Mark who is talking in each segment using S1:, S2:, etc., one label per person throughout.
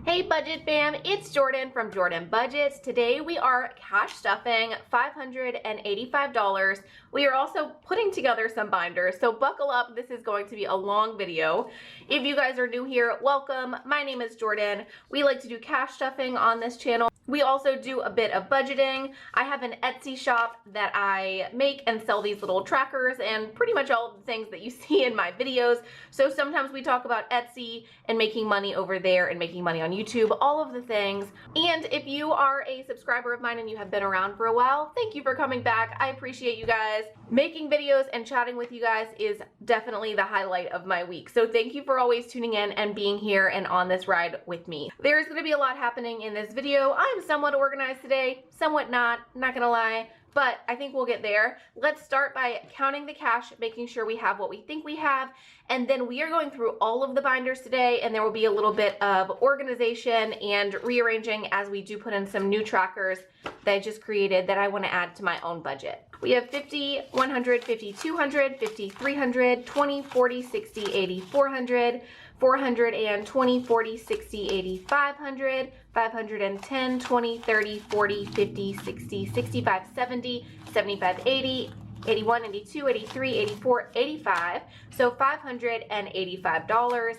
S1: Hey Budget Fam, it's Jordan from Jordan Budgets. Today we are cash stuffing $585. We are also putting together some binders, so buckle up. This is going to be a long video. If you guys are new here, welcome. My name is Jordan. We like to do cash stuffing on this channel. We also do a bit of budgeting. I have an Etsy shop that I make and sell these little trackers and pretty much all of the things that you see in my videos. So sometimes we talk about Etsy and making money over there and making money on YouTube, all of the things. And if you are a subscriber of mine and you have been around for a while, thank you for coming back. I appreciate you guys. Making videos and chatting with you guys is definitely the highlight of my week. So thank you for always tuning in and being here and on this ride with me. There's going to be a lot happening in this video. I'm somewhat organized today, somewhat not gonna lie, but I think we'll get there. Let's start by counting the cash, making sure we have what we think we have, and then we are going through all of the binders today, and there will be a little bit of organization and rearranging as we do put in some new trackers that I just created that I want to add to my own budget. We have 50, 100, 50, 200, 50, 300, 20, 40, 60, 80, 400, 420, 40, 60, 80, 500, 510, 20, 30, 40, 50, 60, 65, 70, 75, 80, 81, 82, 83, 84, 85. So $585.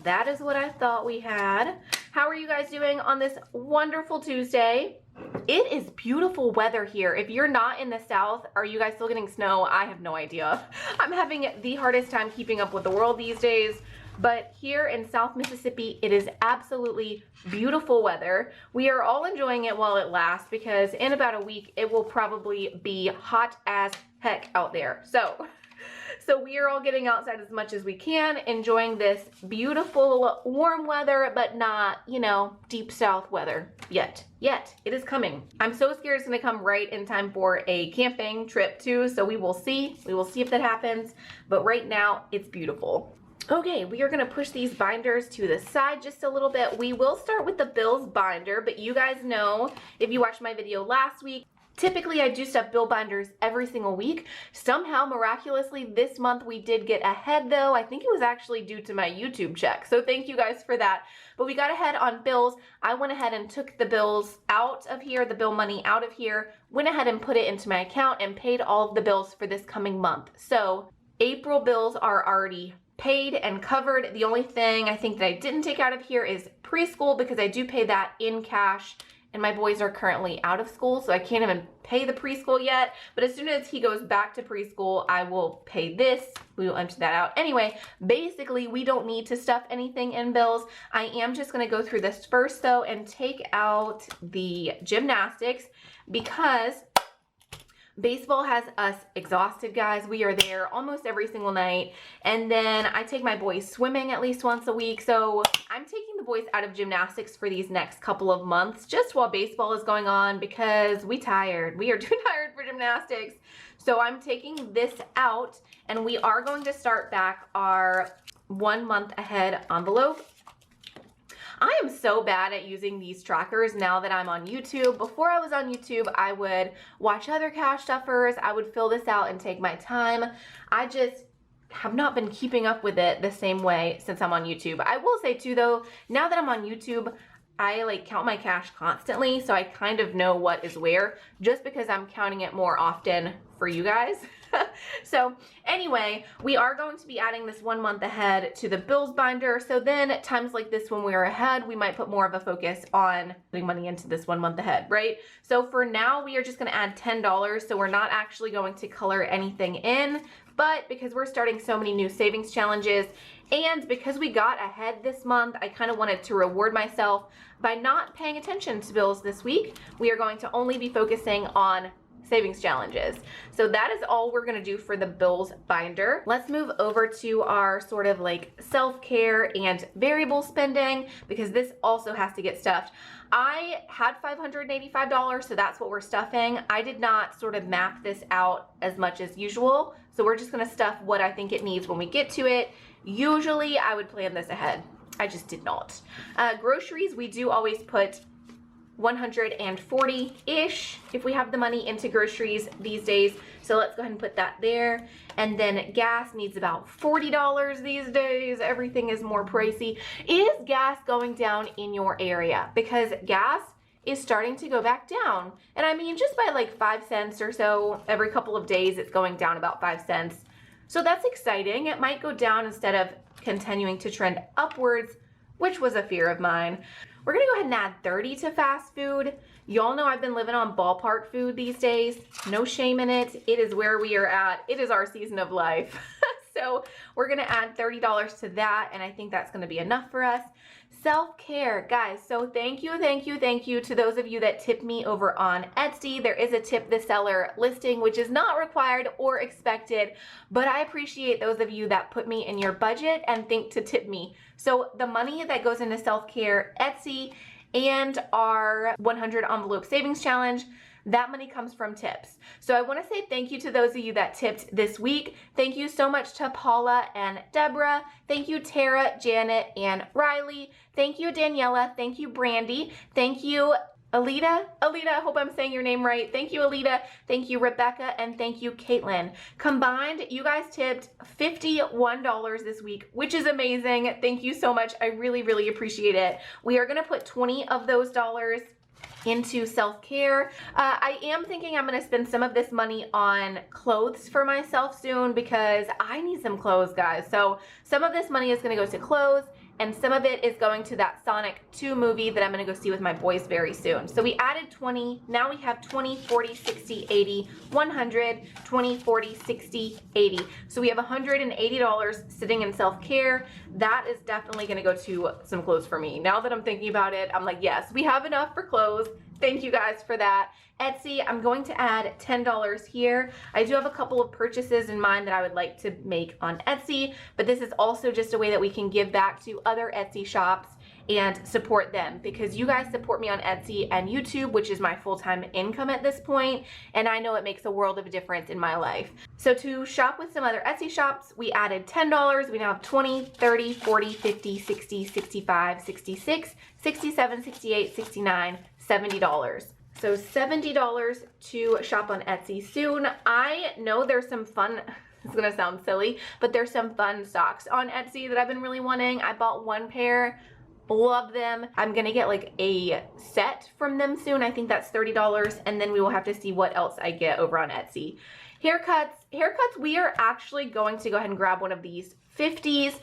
S1: That is what I thought we had. How are you guys doing on this wonderful Tuesday? It is beautiful weather here. If you're not in the South, are you guys still getting snow? I have no idea. I'm having the hardest time keeping up with the world these days. But here in South Mississippi, it is absolutely beautiful weather. We are all enjoying it while it lasts because in about a week, it will probably be hot as heck out there. So we are all getting outside as much as we can, enjoying this beautiful warm weather, but not, you know, deep South weather yet. It is coming. I'm so scared it's gonna come right in time for a camping trip too, so we will see. We will see if that happens, but right now it's beautiful. Okay, we are gonna push these binders to the side just a little bit. We will start with the bills binder, but you guys know, if you watched my video last week, typically I do stuff bill binders every single week. Somehow, miraculously, this month we did get ahead though. I think it was actually due to my YouTube check, so thank you guys for that. But we got ahead on bills. I went ahead and took the bills out of here, the bill money out of here, went ahead and put it into my account and paid all of the bills for this coming month. So April bills are already paid and covered. The only thing I think that I didn't take out of here is preschool because I do pay that in cash and my boys are currently out of school, so I can't even pay the preschool yet. But as soon as he goes back to preschool, I will pay this. We will empty that out. Anyway, basically, we don't need to stuff anything in bills. I am just gonna go through this first though and take out the gymnastics because baseball has us exhausted, guys. We are there almost every single night. And then I take my boys swimming at least once a week. So I'm taking the boys out of gymnastics for these next couple of months just while baseball is going on because we tired. We are too tired for gymnastics. So I'm taking this out and we are going to start back our 1 month ahead envelope. I am so bad at using these trackers now that I'm on YouTube. Before I was on YouTube, I would watch other cash stuffers. I would fill this out and take my time. I just have not been keeping up with it the same way since I'm on YouTube. I will say too though, now that I'm on YouTube, I like count my cash constantly, so I kind of know what is where just because I'm counting it more often for you guys. So anyway, we are going to be adding this 1 month ahead to the bills binder. So then at times like this when we're ahead, we might put more of a focus on putting money into this 1 month ahead, right? So for now, we are just gonna add $10. So we're not actually going to color anything in, but because we're starting so many new savings challenges and because we got ahead this month, I kind of wanted to reward myself by not paying attention to bills this week. We are going to only be focusing on savings challenges. So that is all we're gonna do for the bills binder. Let's move over to our sort of like self-care and variable spending because this also has to get stuffed. I had $585, so that's what we're stuffing. I did not sort of map this out as much as usual. So we're just gonna stuff what I think it needs when we get to it. Usually I would plan this ahead. I just did not. Groceries, we do always put 140-ish if we have the money into groceries these days. So let's go ahead and put that there. And then gas needs about $40 these days. Everything is more pricey. Is gas going down in your area? Because gas is starting to go back down. And I mean, just by like 5 cents or so every couple of days, it's going down about 5 cents. So that's exciting. It might go down instead of continuing to trend upwards, which was a fear of mine. We're gonna go ahead and add 30 to fast food. Y'all know I've been living on ballpark food these days. No shame in it. It is where we are at. It is our season of life. So we're gonna add $30 to that, and I think that's gonna be enough for us. Self-care, guys. So thank you to those of you that tipped me over on Etsy. There is a tip the seller listing, which is not required or expected, but I appreciate those of you that put me in your budget and think to tip me. So the money that goes into self-care, Etsy, and our 100 envelope savings challenge, that money comes from tips. So I want to say thank you to those of you that tipped this week. Thank you so much to Paula and Deborah. Thank you Tara, Janet, and Riley. Thank you Daniela. Thank you Brandi. Thank you Aleida. Aleida, I hope I'm saying your name right. Thank you Aleida. Thank you Rebecca, and thank you Kaitlin. Combined, you guys tipped $51 this week, which is amazing. Thank you so much. I really appreciate it. We are gonna put 20 of those dollars into self-care. I am thinking I'm gonna spend some of this money on clothes for myself soon because I need some clothes, guys. So some of this money is gonna go to clothes, and some of it is going to that Sonic 2 movie that I'm gonna go see with my boys very soon. So we added 20, now we have 20, 40, 60, 80, 100, 20, 40, 60, 80. So we have $180 sitting in self-care. That is definitely gonna go to some clothes for me. Now that I'm thinking about it, I'm like, yes, we have enough for clothes. Thank you guys for that. Etsy, I'm going to add $10 here. I do have a couple of purchases in mind that I would like to make on Etsy, but this is also just a way that we can give back to other Etsy shops and support them, because you guys support me on Etsy and YouTube, which is my full-time income at this point, and I know it makes a world of a difference in my life. So to shop with some other Etsy shops, we added $10. We now have 20, 30, 40, 50, 60, 65, 66, 67, 68, 69, $70. So $70 to shop on Etsy soon. I know there's some fun, it's gonna sound silly, but there's some fun socks on Etsy that I've been really wanting. I bought one pair, love them. I'm gonna get like a set from them soon. I think that's $30, and then we will have to see what else I get over on Etsy. Haircuts, we are actually going to go ahead and grab one of these 50s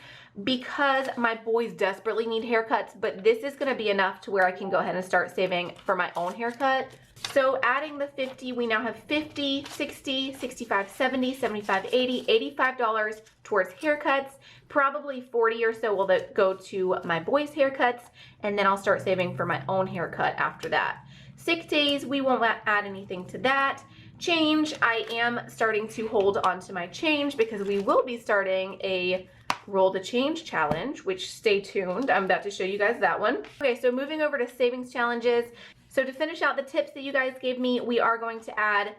S1: because my boys desperately need haircuts, but this is gonna be enough to where I can go ahead and start saving for my own haircut. So adding the 50, we now have 50, 60, 65, 70, 75, 80, $85 towards haircuts. Probably 40 or so will go to my boys' haircuts, and then I'll start saving for my own haircut after that. Sick days, we won't add anything to that. Change, I am starting to hold on to my change because we will be starting a roll the change challenge, which stay tuned. I'm about to show you guys that one. Okay, so moving over to savings challenges. So to finish out the tips that you guys gave me, we are going to add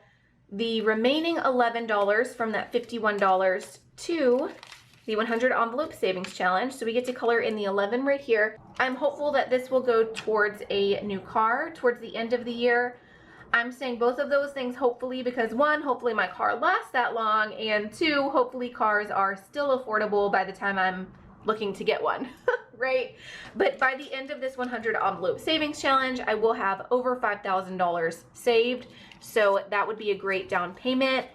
S1: the remaining $11 from that $51 to the 100 envelope savings challenge. So we get to color in the 11 right here. I'm hopeful that this will go towards a new car towards the end of the year. I'm saying both of those things hopefully because one, hopefully my car lasts that long, and two, hopefully cars are still affordable by the time I'm looking to get one, right? But by the end of this 100 envelope savings challenge, I will have over $5,000 saved. So that would be a great down payment.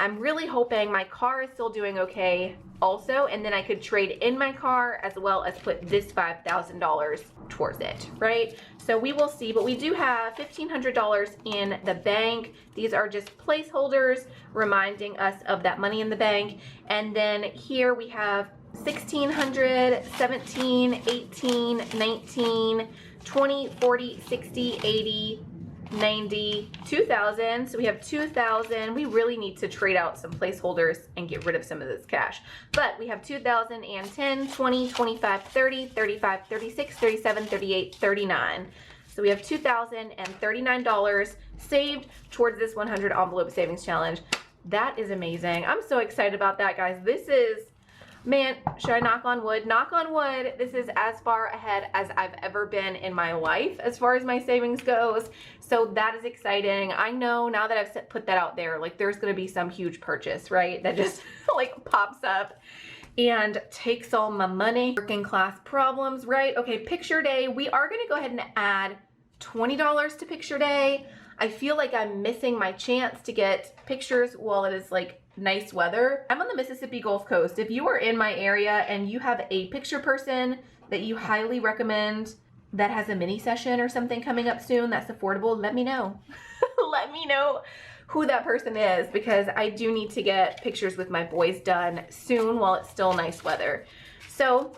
S1: I'm really hoping my car is still doing okay also, and then I could trade in my car as well as put this $5,000 towards it, right? So we will see, but we do have $1,500 in the bank. These are just placeholders reminding us of that money in the bank. And then here we have 1,600, 17, 18, 19, 20, 40, 60, 80, 90, 2,000. So we have 2,000. We really need to trade out some placeholders and get rid of some of this cash. But we have 2,000 and 10, 20, 25, 30, 35, 36, 37, 38, 39. So we have $2,039 saved towards this 100 envelope savings challenge. That is amazing. I'm so excited about that, guys. This is, Man, should I knock on wood? Knock on wood. This is as far ahead as I've ever been in my life as far as my savings goes. So that is exciting. I know now that I've put that out there, like there's going to be some huge purchase, right? That just like pops up and takes all my money. Working class problems, right? Okay, picture day. We are going to go ahead and add $20 to picture day. I feel like I'm missing my chance to get pictures while it is like nice weather. I'm on the Mississippi Gulf Coast. If you are in my area and you have a picture person that you highly recommend that has a mini session or something coming up soon that's affordable, let me know. Let me know who that person is, because I do need to get pictures with my boys done soon while it's still nice weather. So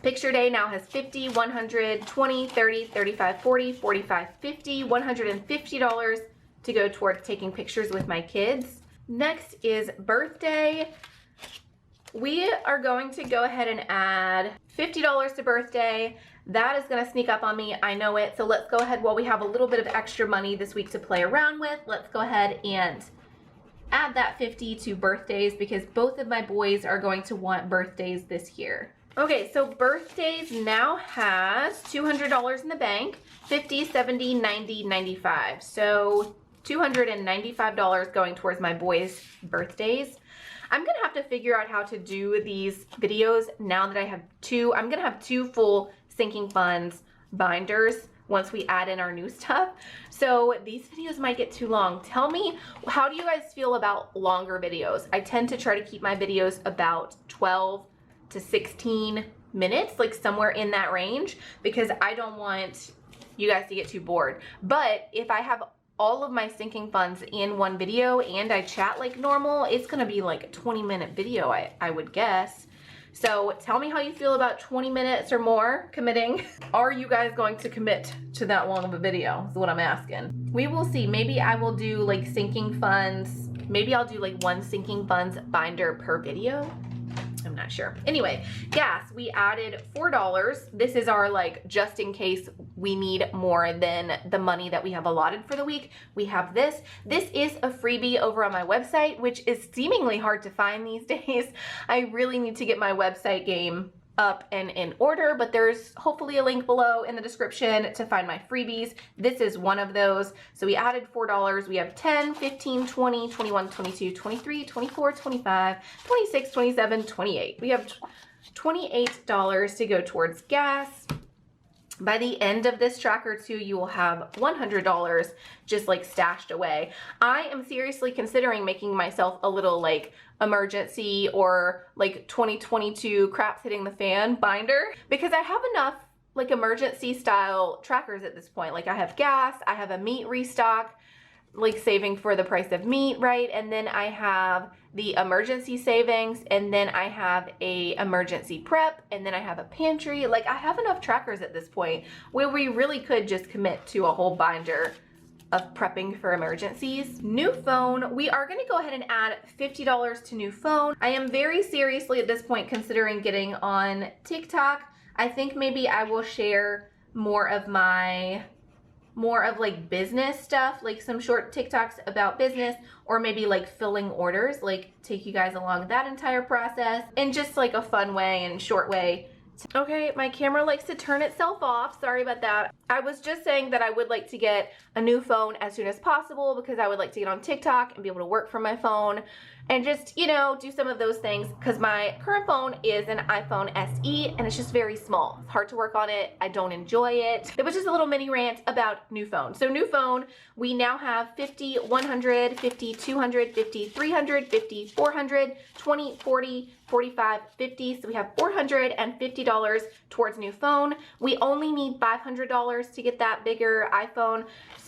S1: picture day now has 50, 100, 20, 30, 35, 40, 45, 50, $150 to go towards taking pictures with my kids. Next is birthday. We are going to go ahead and add $50 to birthday. That is going to sneak up on me. I know it. So let's go ahead, while we have a little bit of extra money this week to play around with, let's go ahead and add that 50 to birthdays, because both of my boys are going to want birthdays this year. Okay, so birthdays now has $200 in the bank, 50, 70, 90, 95. So $295 going towards my boys' birthdays. I'm gonna have to figure out how to do these videos now that I have two. I'm gonna have two full sinking funds binders once we add in our new stuff. So these videos might get too long. Tell me, how do you guys feel about longer videos? I tend to try to keep my videos about 12 to 16 minutes, like somewhere in that range, because I don't want you guys to get too bored. But if I have all of my sinking funds in one video and I chat like normal, it's gonna be like a 20-minute video, I would guess. So tell me how you feel about 20 minutes or more committing. Are you guys going to commit to that long of a video is what I'm asking. We will see. Maybe I will do like sinking funds. Maybe I'll do like one sinking funds binder per video. I'm not sure. Anyway, gas, we added $4. This is our like, just in case we need more than the money that we have allotted for the week. We have this. This is a freebie over on my website, which is seemingly hard to find these days. I really need to get my website game up and in order, but there's hopefully a link below in the description to find my freebies. This is one of those. So we added $4. We have 10, 15, 20, 21, 22, 23, 24, 25, 26, 27, 28. We have $28 to go towards gas. By the end of this tracker too, you will have $100 just like stashed away. I am seriously considering making myself a little like emergency or like 2022 craps hitting the fan binder, because I have enough like emergency style trackers at this point. Like I have gas, I have a meat restock, like saving for the price of meat, right? And then I have the emergency savings, and then I have a emergency prep, and then I have a pantry. Like I have enough trackers at this point where we really could just commit to a whole binder of prepping for emergencies. New phone, we are gonna go ahead and add $50 to new phone. I am very seriously at this point considering getting on TikTok. I think maybe I will share more of like business stuff, like some short TikToks about business, or maybe like filling orders, like take you guys along that entire process in just like a fun way and short way. Okay, my camera likes to turn itself off. Sorry about that. I was just saying that I would like to get a new phone as soon as possible, because I would like to get on TikTok and be able to work from my phone and just, you know, do some of those things, because my current phone is an iPhone SE and it's just very small. It's hard to work on it. I don't enjoy it. It was just a little mini rant about new phone. So new phone, we now have 50, 100, 50, 200, 50, 300, 50, 400, 20, 40, 45, 50. So we have $450 towards new phone. We only need $500 to get that bigger iPhone.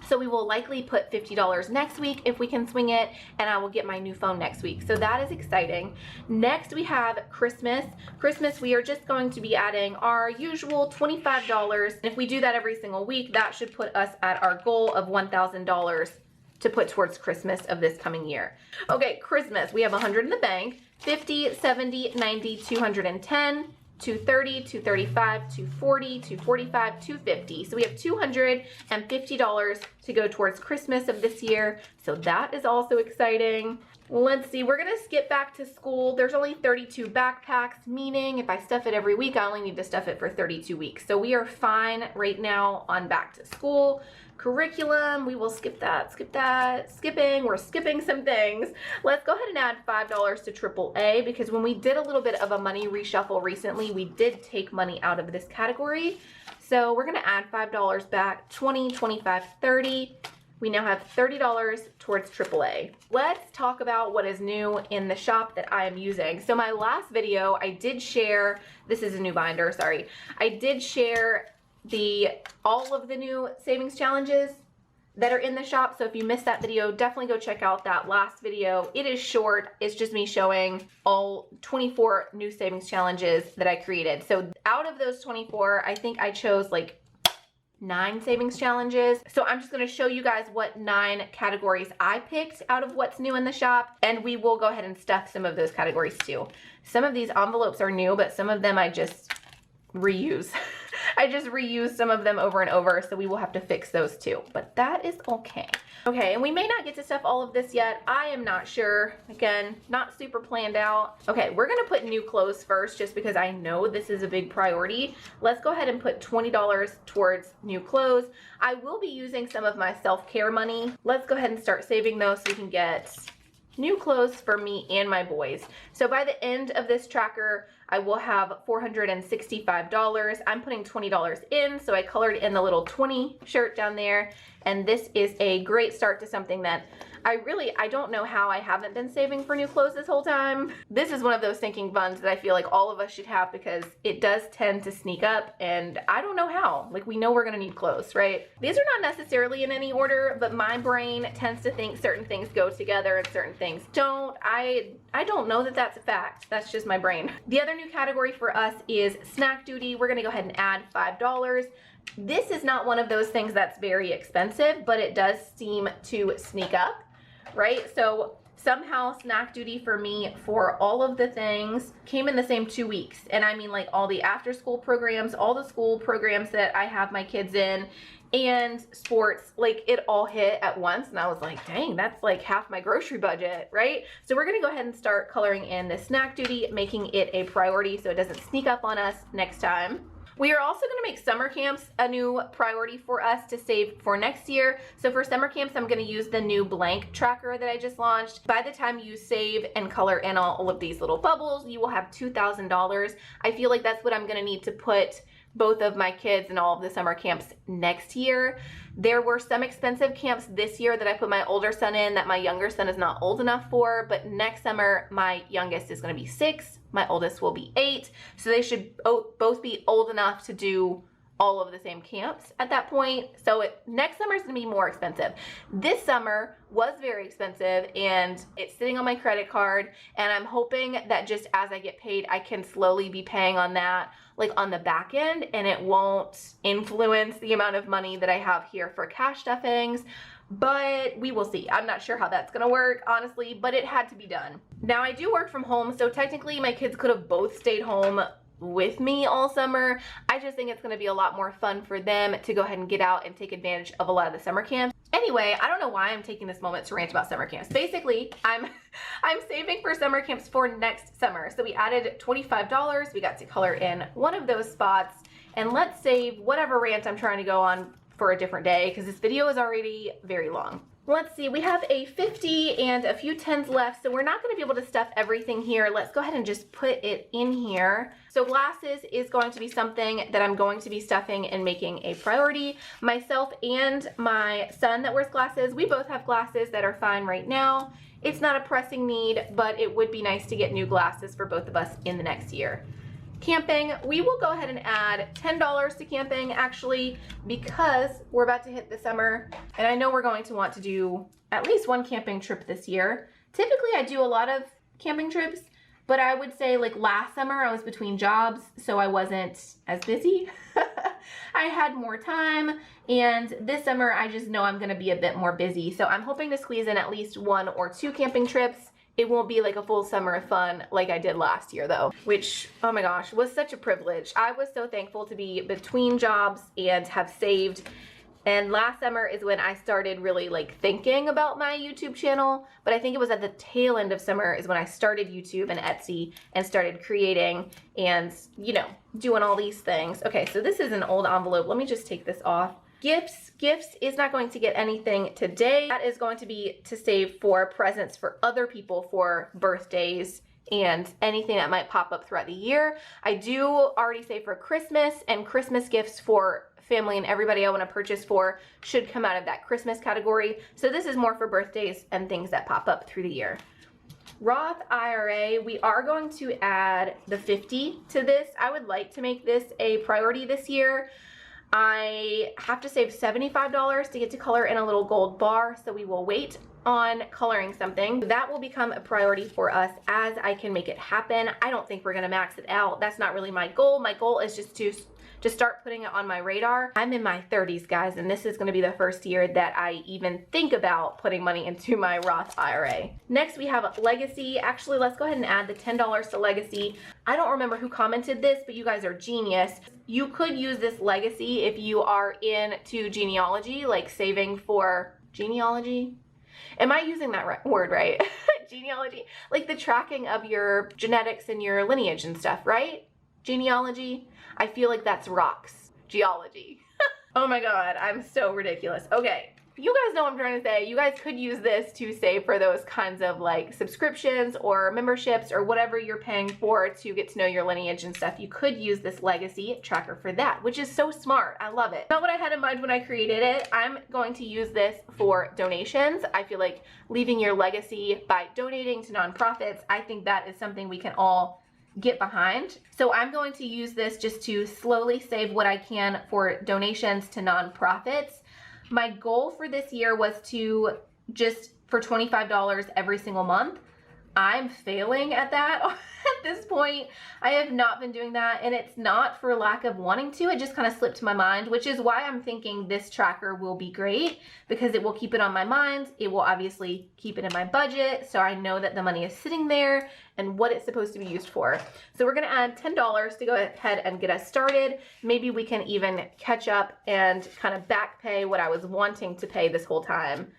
S1: So we will likely put $50 next week if we can swing it, and I will get my new phone next week. So that is exciting. Next we have Christmas. Christmas, we are just going to be adding our usual $25. And if we do that every single week, that should put us at our goal of $1,000 to put towards Christmas of this coming year. Okay, Christmas, we have 100 in the bank, 50, 70, 90, 210, 230, 235, 240, 245, 250. So we have $250 to go towards Christmas of this year. So that is also exciting. Let's see, we're gonna skip back to school. There's only 32 backpacks, meaning if I stuff it every week, I only need to stuff it for 32 weeks. So we are fine right now on back to school. Curriculum, we will skip that. Skipping, we're skipping some things. Let's go ahead and add $5 to AAA, because when we did a little bit of a money reshuffle recently, we did take money out of this category. So we're gonna add $5 back, 20, 25, 30. We now have $30 towards AAA. Let's talk about what is new in the shop that I am using. So my last video, I did share, this is a new binder, sorry. I did share all of the new savings challenges that are in the shop. So if you missed that video, definitely go check out that last video. It is short. It's just me showing all 24 new savings challenges that I created. So out of those 24, I think I chose like 9 savings challenges. So I'm just gonna show you guys what 9 categories I picked out of what's new in the shop, and we will go ahead and stuff some of those categories too. Some of these envelopes are new, but some of them I just reuse. I just reuse some of them over and over, so we will have to fix those too, but that is okay. Okay, and we may not get to stuff all of this yet. I am not sure. Again, not super planned out. Okay, we're gonna put new clothes first just because I know this is a big priority. Let's go ahead and put $20 towards new clothes. I will be using some of my self-care money. Let's go ahead and start saving those so we can get new clothes for me and my boys. So by the end of this tracker, I will have $465. I'm putting $20 in, so I colored in the little 20 shirt down there. And this is a great start to something that I don't know how I haven't been saving for new clothes this whole time. This is one of those sinking funds that I feel like all of us should have, because it does tend to sneak up, and I don't know how. Like, we know we're gonna need clothes, right? These are not necessarily in any order, but my brain tends to think certain things go together and certain things don't. I don't know that that's a fact. That's just my brain. The other new category for us is snack duty. We're gonna go ahead and add $5. This is not one of those things that's very expensive, but it does seem to sneak up, right? So somehow snack duty for me for all of the things came in the same 2 weeks. And I mean, like, all the after school programs, all the school programs that I have my kids in, and sports, like, it all hit at once. And I was like, dang, that's like half my grocery budget, right? So we're gonna go ahead and start coloring in the snack duty, making it a priority so it doesn't sneak up on us next time. We are also going to make summer camps a new priority for us to save for next year. So for summer camps, I'm going to use the new blank tracker that I just launched. By the time you save and color in all of these little bubbles, you will have $2,000. I feel like that's what I'm going to need to put both of my kids in all of the summer camps next year. There were some expensive camps this year that I put my older son in that my younger son is not old enough for, but next summer my youngest is going to be 6, my oldest will be 8, so they should both be old enough to do all of the same camps at that point. So next summer is going to be more expensive. This summer was very expensive, and it's sitting on my credit card, and I'm hoping that just as I get paid, I can slowly be paying on that, like, on the back end, and it won't influence the amount of money that I have here for cash stuffings. But we will see. I'm not sure how that's gonna work, honestly, but it had to be done. Now, I do work from home, so technically my kids could have both stayed home with me all summer. I just think it's going to be a lot more fun for them to go ahead and get out and take advantage of a lot of the summer camps. Anyway, I don't know why I'm taking this moment to rant about summer camps. Basically, I'm saving for summer camps for next summer. So we added $25. We got to color in one of those spots, and let's save whatever rant I'm trying to go on for a different day, because this video is already very long. Let's see, we have a 50 and a few 10s left, so we're not going to be able to stuff everything here. Let's go ahead and just put it in here. So glasses is going to be something that I'm going to be stuffing and making a priority. Myself and my son that wears glasses, we both have glasses that are fine right now. It's not a pressing need, but it would be nice to get new glasses for both of us in the next year. Camping, we will go ahead and add $10 to camping, actually, because we're about to hit the summer, and I know we're going to want to do at least one camping trip this year. Typically, I do a lot of camping trips, but I would say, like, last summer I was between jobs, so I wasn't as busy. I had more time, and this summer I just know I'm going to be a bit more busy, so I'm hoping to squeeze in at least 1 or 2 camping trips. It won't be like a full summer of fun like I did last year, though, which, oh my gosh, was such a privilege. I was so thankful to be between jobs and have saved And last summer is when I started really like thinking about my YouTube channel, but I think it was at the tail end of summer is when I started YouTube and Etsy and started creating and, you know, doing all these things. Okay, so this is an old envelope. Let me just take this off. Gifts is not going to get anything today. That is going to be to save for presents for other people for birthdays and anything that might pop up throughout the year. I do already save for Christmas, and Christmas gifts for family and everybody I want to purchase for should come out of that Christmas category. So this is more for birthdays and things that pop up through the year. Roth IRA, we are going to add the 50 to this. I would like to make this a priority this year. I have to save $75 to get to color in a little gold bar, so we will wait on coloring something. That will become a priority for us as I can make it happen. I don't think we're gonna max it out. That's not really my goal. My goal is just to start putting it on my radar. I'm in my 30s, guys, and this is gonna be the first year that I even think about putting money into my Roth IRA. Next, we have Legacy. Actually, let's go ahead and add the $10 to Legacy. I don't remember who commented this, but you guys are genius. You could use this Legacy if you are into genealogy, like saving for genealogy. Am I using that word right? Genealogy, like the tracking of your genetics and your lineage and stuff, right? Genealogy. I feel like that's rocks. Geology. Oh my God, I'm so ridiculous. Okay, you guys know what I'm trying to say. You guys could use this to save for those kinds of like subscriptions or memberships or whatever you're paying for to get to know your lineage and stuff. You could use this Legacy tracker for that, which is so smart. I love it. Not what I had in mind when I created it. I'm going to use this for donations. I feel like leaving your legacy by donating to nonprofits, I think that is something we can all get behind. So I'm going to use this just to slowly save what I can for donations to nonprofits. My goal for this year was to just for $25 every single month. I'm failing at that at this point. I have not been doing that, and it's not for lack of wanting to. It just kind of slipped my mind, which is why I'm thinking this tracker will be great because it will keep it on my mind. It will obviously keep it in my budget, so I know that the money is sitting there and what it's supposed to be used for. So we're gonna add $10 to go ahead and get us started. Maybe we can even catch up and kind of back pay what I was wanting to pay this whole time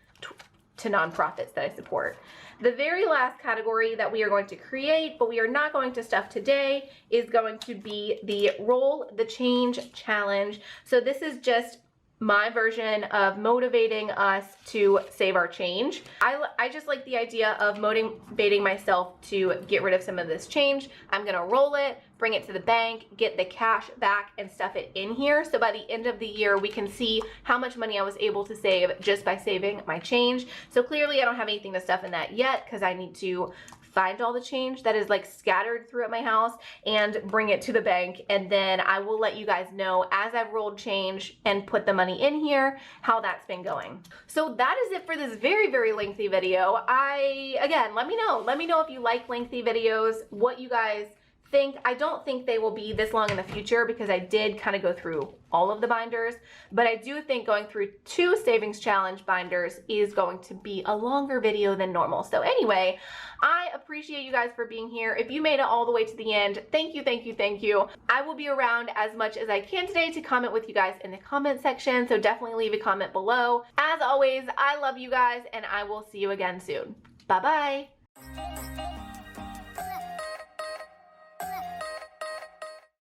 S1: to nonprofits that I support. The very last category that we are going to create, but we are not going to stuff today, is going to be the Roll the Change Challenge. So this is just my version of motivating us to save our change. I just like the idea of motivating myself to get rid of some of this change. I'm gonna roll it, bring it to the bank, get the cash back, and stuff it in here. So by the end of the year, we can see how much money I was able to save just by saving my change. So clearly I don't have anything to stuff in that yet because I need to find all the change that is like scattered throughout my house and bring it to the bank, and then I will let you guys know as I've rolled change and put the money in here how that's been going. So that is it for this very, very lengthy video. Again, let me know if you like lengthy videos, what you guys think. I don't think they will be this long in the future because I did kind of go through all of the binders, but I do think going through 2 savings challenge binders is going to be a longer video than normal. So anyway, I appreciate you guys for being here. If you made it all the way to the end, thank you, thank you, thank you. I will be around as much as I can today to comment with you guys in the comment section, so definitely leave a comment below. As always, I love you guys, and I will see you again soon. Bye-bye.